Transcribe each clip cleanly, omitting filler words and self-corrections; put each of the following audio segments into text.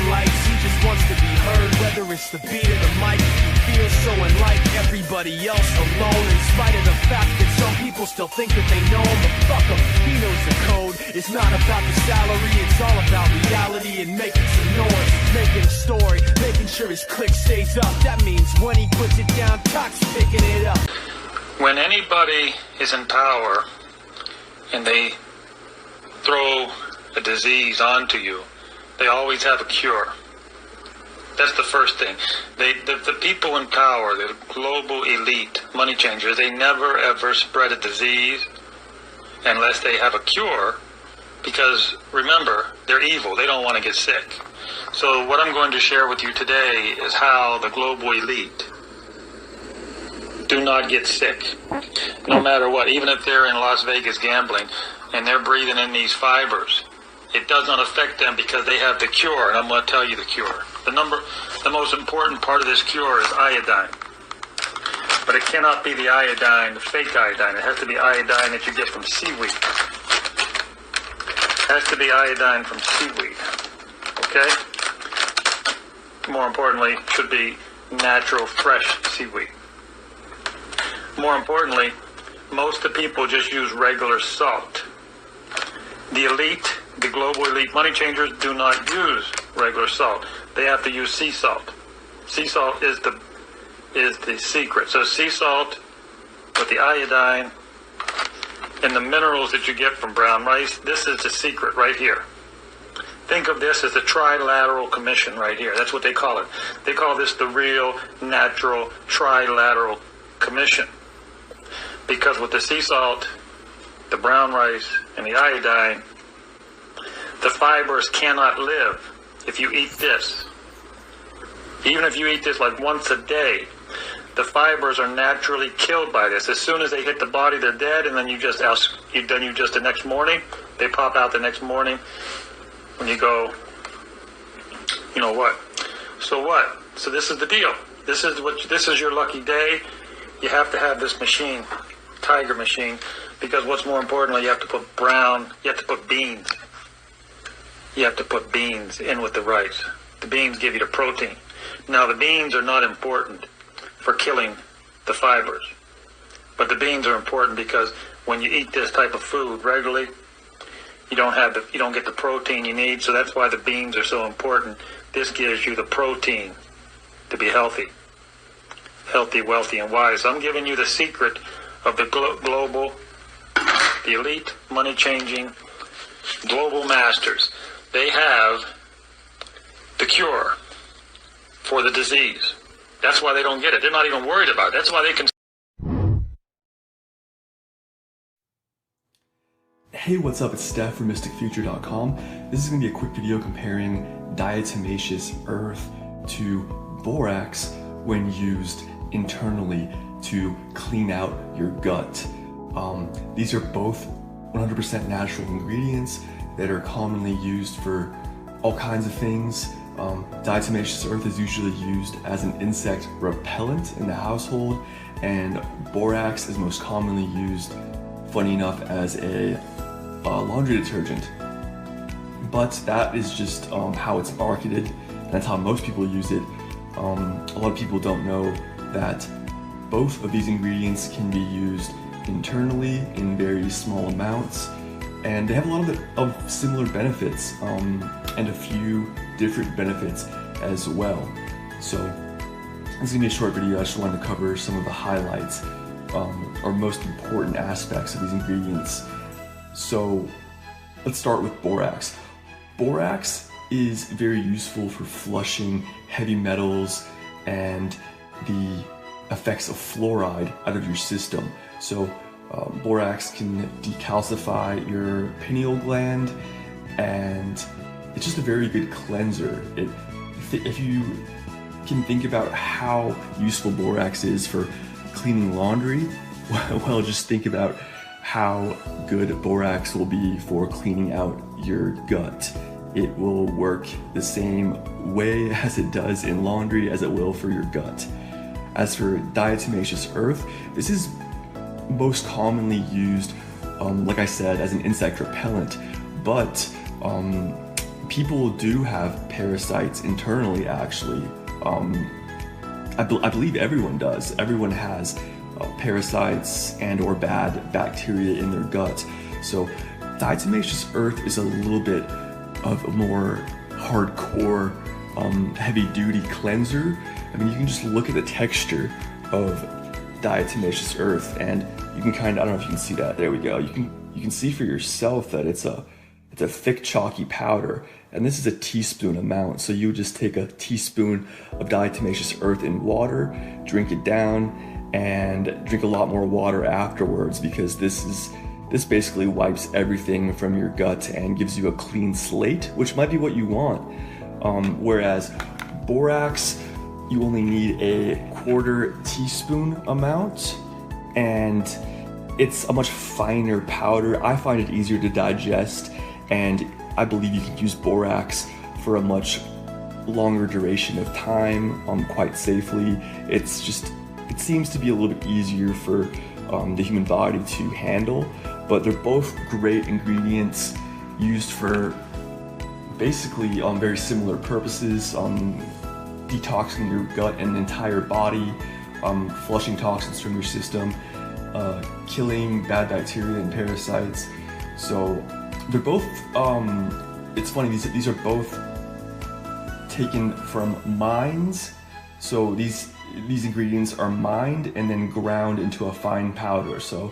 likes. He just wants to be heard, whether it's the beat or the mic. He feels so unlike everybody else, alone, in spite of the fact that some people still think that they know him. But fuck him, he knows the code. It's not about the salary, it's all about reality and making some noise, making a story, making sure his click stays up. That means when he puts it down, Cock's picking it up. When anybody is in power and they throw a disease onto you, they always have a cure. That's the first thing. The people in power, the global elite, money changers, they never ever spread a disease unless they have a cure, because remember, they're evil. They don't want to get sick. So what I'm going to share with you today is how the global elite do not get sick, no matter what. Even if they're in Las Vegas gambling and they're breathing in these fibers, it does not affect them because they have the cure, and I'm going to tell you the cure. The most important part of this cure is iodine. But it cannot be the iodine, the fake iodine. It has to be iodine that you get from seaweed. It has to be iodine from seaweed. Okay? More importantly, it should be natural, fresh seaweed. More importantly, most of the people just use regular salt. The elite, the global elite money changers, do not use regular salt. They have to use sea salt. Sea salt is the secret. So sea salt with the iodine and the minerals that you get from brown rice, this is the secret right here. Think of this as the trilateral commission right here. That's what they call it. They call this the real, natural, trilateral commission. Because with the sea salt, the brown rice, and the iodine, the fibers cannot live if you eat this. Even if you eat this like once a day, the fibers are naturally killed by this. As soon as they hit the body, they're dead, and then you just the next morning, they pop out the next morning when you go, you know what? So what? So this is the deal. This is your lucky day. You have to have this machine, Tiger machine, because what's more importantly, you have to put beans. You have to put beans in with the rice. The beans give you the protein. Now, the beans are not important for killing the fibers, but the beans are important because when you eat this type of food regularly, you don't get the protein you need. So that's why the beans are so important. This gives you the protein to be healthy, wealthy, and wise. So I'm giving you the secret of the global, the elite, money-changing, global masters. They have the cure for the disease. That's why they don't get it. They're not even worried about it. That's why they can. Hey, what's up? It's Steph from MysticFuture.com. This is going to be a quick video comparing diatomaceous earth to borax when used internally to clean out your gut. These are both 100% natural ingredients that are commonly used for all kinds of things. Diatomaceous earth is usually used as an insect repellent in the household, and borax is most commonly used, funny enough, as a laundry detergent. But that is just how it's marketed. That's how most people use it. A lot of people don't know that both of these ingredients can be used internally in very small amounts, and they have a lot of similar benefits and a few different benefits as well. So this is gonna be a short video. I just wanted to cover some of the highlights or most important aspects of these ingredients. So let's start with borax. Borax is very useful for flushing heavy metals and the effects of fluoride out of your system. So borax can decalcify your pineal gland, and it's just a very good cleanser. If you can think about how useful borax is for cleaning laundry, well, just think about how good borax will be for cleaning out your gut. It will work the same way as it does in laundry as it will for your gut. As for diatomaceous earth, this is most commonly used, like I said, as an insect repellent, but people do have parasites internally, actually. I believe everyone does. Everyone has parasites and or bad bacteria in their gut. So diatomaceous earth is a little bit of a more hardcore, heavy-duty cleanser. I mean, you can just look at the texture of diatomaceous earth, and you can kind of, I don't know if you can see that. There we go. You can see for yourself that it's a thick, chalky powder, and this is a teaspoon amount. So you would just take a teaspoon of diatomaceous earth in water, drink it down, and drink a lot more water afterwards, because this basically wipes everything from your gut and gives you a clean slate, which might be what you want. Whereas borax, you only need a 1/4 teaspoon amount, and it's a much finer powder. I find it easier to digest, and I believe you can use borax for a much longer duration of time, quite safely. It seems to be a little bit easier for the human body to handle, but they're both great ingredients used for basically very similar purposes, detoxing your gut and entire body, flushing toxins from your system, killing bad bacteria and parasites. So they're both, it's funny, these are both taken from mines. So these ingredients are mined and then ground into a fine powder. So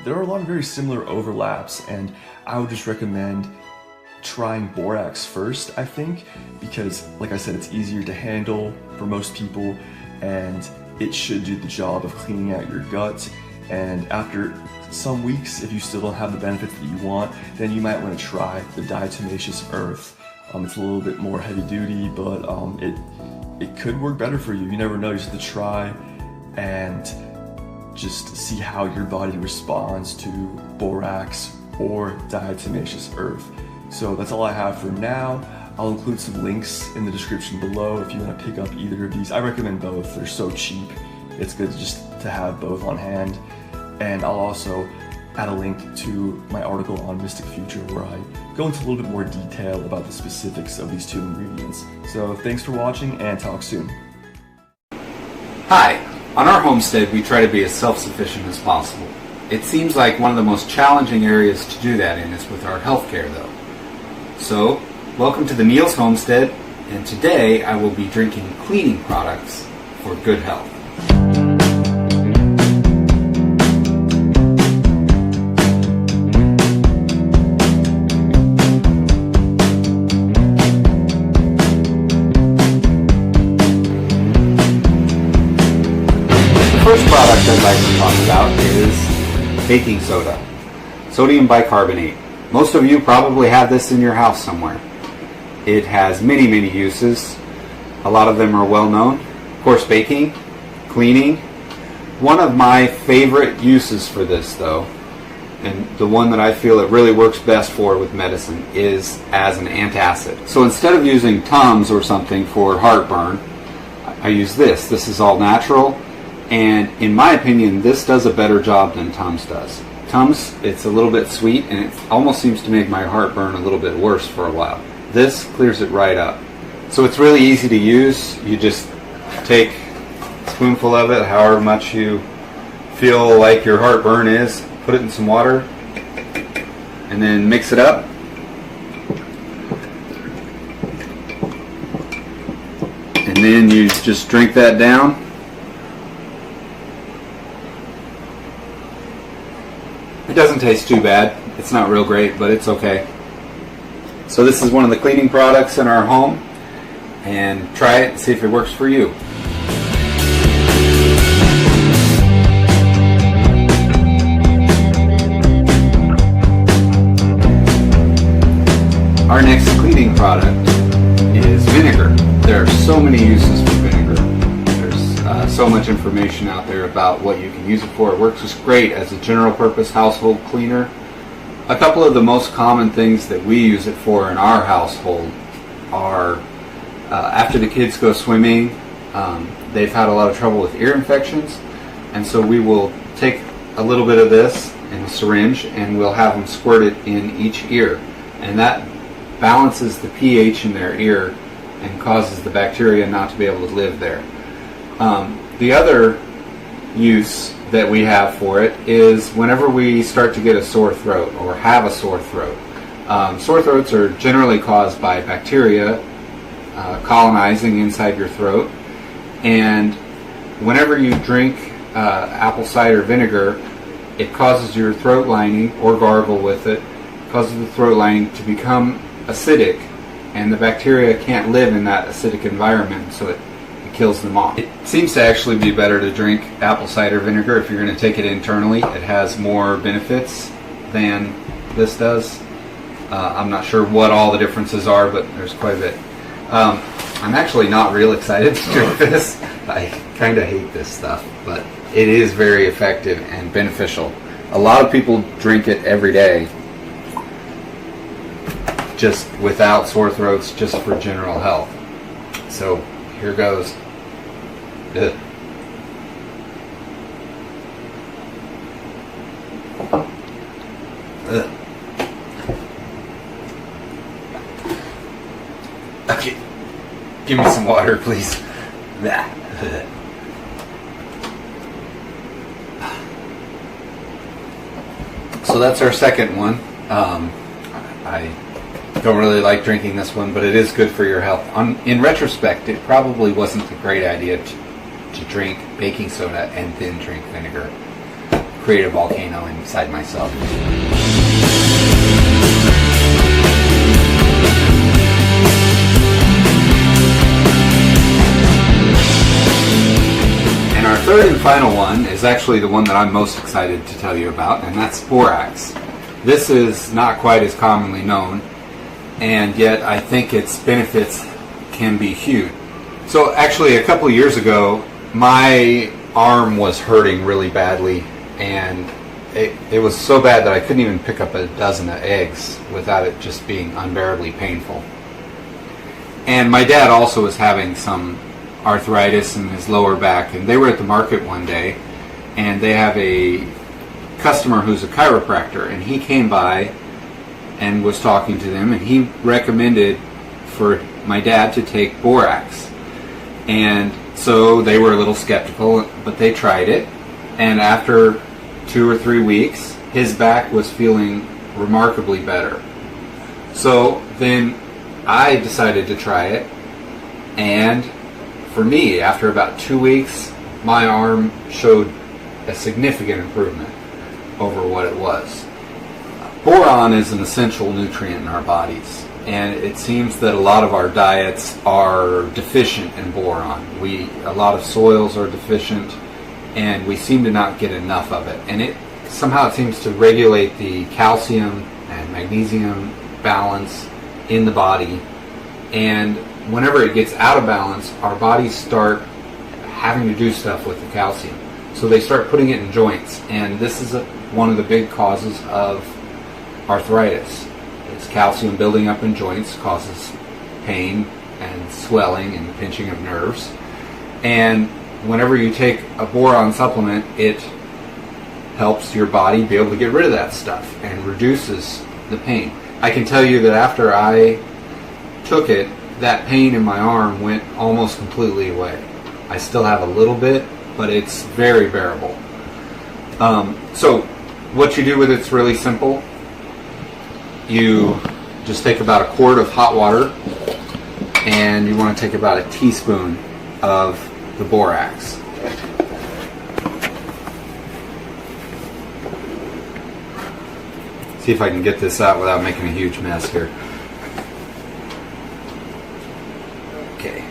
there are a lot of very similar overlaps, and I would just recommend trying borax first, I think, because like I said, it's easier to handle for most people, and it should do the job of cleaning out your gut. And after some weeks, if you still don't have the benefits that you want, then you might want to try the diatomaceous earth. It's a little bit more heavy duty, but it could work better for you. You never know. You just have to try and just see how your body responds to borax or diatomaceous earth. So that's all I have for now. I'll include some links in the description below if you want to pick up either of these. I recommend both. They're so cheap. It's good just to have both on hand. And I'll also add a link to my article on Mystic Future, where I go into a little bit more detail about the specifics of these two ingredients. So thanks for watching, and talk soon. Hi. On our homestead, we try to be as self-sufficient as possible. It seems like one of the most challenging areas to do that in is with our healthcare, though. So, welcome to the Neil's Homestead, and today I will be drinking cleaning products for good health. The first product I'd like to talk about is baking soda, sodium bicarbonate. Most of you probably have this in your house somewhere. It has many, many uses. A lot of them are well known. Of course, baking, cleaning. One of my favorite uses for this, though, and the one that I feel it really works best for with medicine, is as an antacid. So instead of using Tums or something for heartburn, I use this. This is all natural, and in my opinion, this does a better job than Tums does. Tums, it's a little bit sweet, and it almost seems to make my heartburn a little bit worse for a while. This clears it right up. So it's really easy to use. You just take a spoonful of it, however much you feel like your heartburn is, put it in some water, and then mix it up. And then you just drink that down. It doesn't taste too bad. It's not real great, but it's okay. So this is one of the cleaning products in our home, and try it and see if it works for you. Our next cleaning product is vinegar. There are so many uses for vinegar. There's so much information out there about what you can use it for. It works just great as a general purpose household cleaner. A couple of the most common things that we use it for in our household are after the kids go swimming, they've had a lot of trouble with ear infections, and so we will take a little bit of this in a syringe and we'll have them squirt it in each ear, and that balances the pH in their ear and causes the bacteria not to be able to live there. The other use that we have for it is whenever we start to get a sore throat or have a sore throat. Sore throats are generally caused by bacteria colonizing inside your throat, and whenever you drink apple cider vinegar, it causes your throat lining, or gargle with it, causes the throat lining to become acidic, and the bacteria can't live in that acidic environment, so it kills them off. It seems to actually be better to drink apple cider vinegar if you're going to take it internally. It has more benefits than this does. I'm not sure what all the differences are, but there's quite a bit. I'm actually not real excited to drink this. I kind of hate this stuff, but it is very effective and beneficial. A lot of people drink it every day, just without sore throats, just for general health. So here goes. Ugh. Ugh. Okay, give me some water, please. So that's our second one. I don't really like drinking this one, but it is good for your health. In retrospect, it probably wasn't a great idea to drink baking soda and then drink vinegar. Create a volcano inside myself. And our third and final one is actually the one that I'm most excited to tell you about, and that's borax. This is not quite as commonly known, and yet I think its benefits can be huge. So actually a couple years ago, my arm was hurting really badly, and it was so bad that I couldn't even pick up a dozen of eggs without it just being unbearably painful. And my dad also was having some arthritis in his lower back, and they were at the market one day, and they have a customer who's a chiropractor, and he came by and was talking to them, and he recommended for my dad to take borax. And so they were a little skeptical, but they tried it, and after 2 or 3 weeks, his back was feeling remarkably better. So then I decided to try it, and for me, after about 2 weeks, my arm showed a significant improvement over what it was. Boron is an essential nutrient in our bodies, and it seems that a lot of our diets are deficient in boron. A lot of soils are deficient, and we seem to not get enough of it. And it seems to regulate the calcium and magnesium balance in the body. And whenever it gets out of balance, our bodies start having to do stuff with the calcium. So they start putting it in joints, and this is one of the big causes of arthritis. It's calcium building up in joints causes pain and swelling and pinching of nerves. And whenever you take a boron supplement, it helps your body be able to get rid of that stuff and reduces the pain. I can tell you that after I took it, that pain in my arm went almost completely away. I still have a little bit, but it's very bearable. So what you do with it's really simple. You just take about a quart of hot water, and you want to take about a teaspoon of the borax. See if I can get this out without making a huge mess here. Okay.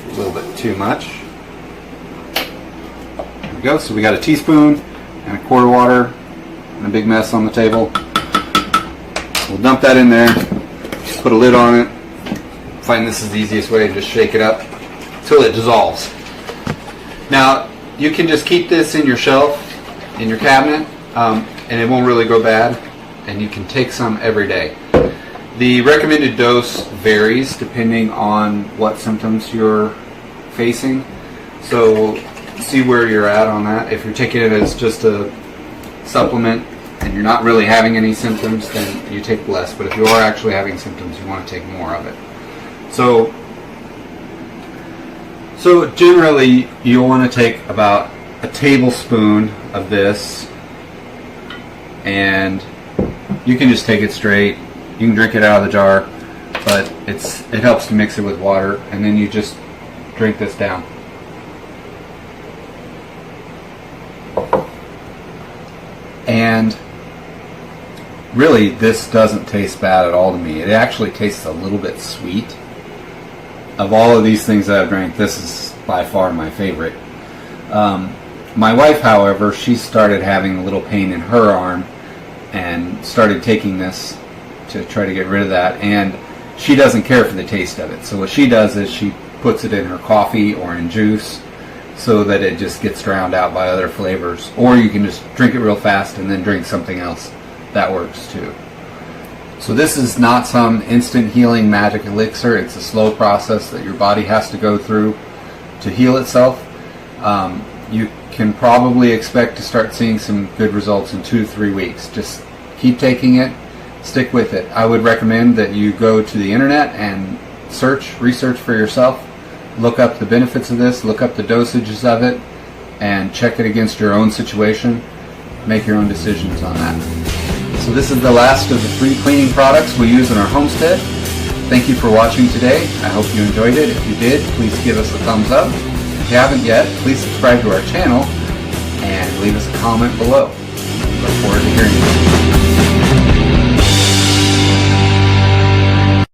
A little bit too much. There we go. So we got a teaspoon and a quart of water and a big mess on the table. We'll dump that in there. Just put a lid on it. I find this is the easiest way. Just shake it up until it dissolves. Now, you can just keep this in your shelf, in your cabinet, and it won't really go bad, and you can take some every day. The recommended dose varies depending on what symptoms you're facing, so see where you're at on that. If you're taking it as just a supplement, and you're not really having any symptoms, then you take less. But if you are actually having symptoms, you want to take more of it. So generally, you'll want to take about a tablespoon of this, and you can just take it straight. You can drink it out of the jar, but it helps to mix it with water, and then you just drink this down. And really, this doesn't taste bad at all to me. It actually tastes a little bit sweet. Of all of these things that I've drank, this is by far my favorite. My wife, however, she started having a little pain in her arm and started taking this to try to get rid of that, and she doesn't care for the taste of it. So what she does is she puts it in her coffee or in juice so that it just gets drowned out by other flavors. Or you can just drink it real fast and then drink something else. That works too. So this is not some instant healing magic elixir. It's a slow process that your body has to go through to heal itself. You can probably expect to start seeing some good results in 2 to 3 weeks. Just keep taking it, stick with it. I would recommend that you go to the internet and research for yourself, look up the benefits of this, look up the dosages of it, and check it against your own situation. Make your own decisions on that. So this is the last of the 3 cleaning products we use in our homestead. Thank you for watching today. I hope you enjoyed it. If you did, please give us a thumbs up. If you haven't yet, please subscribe to our channel and leave us a comment below. Look forward to hearing from you.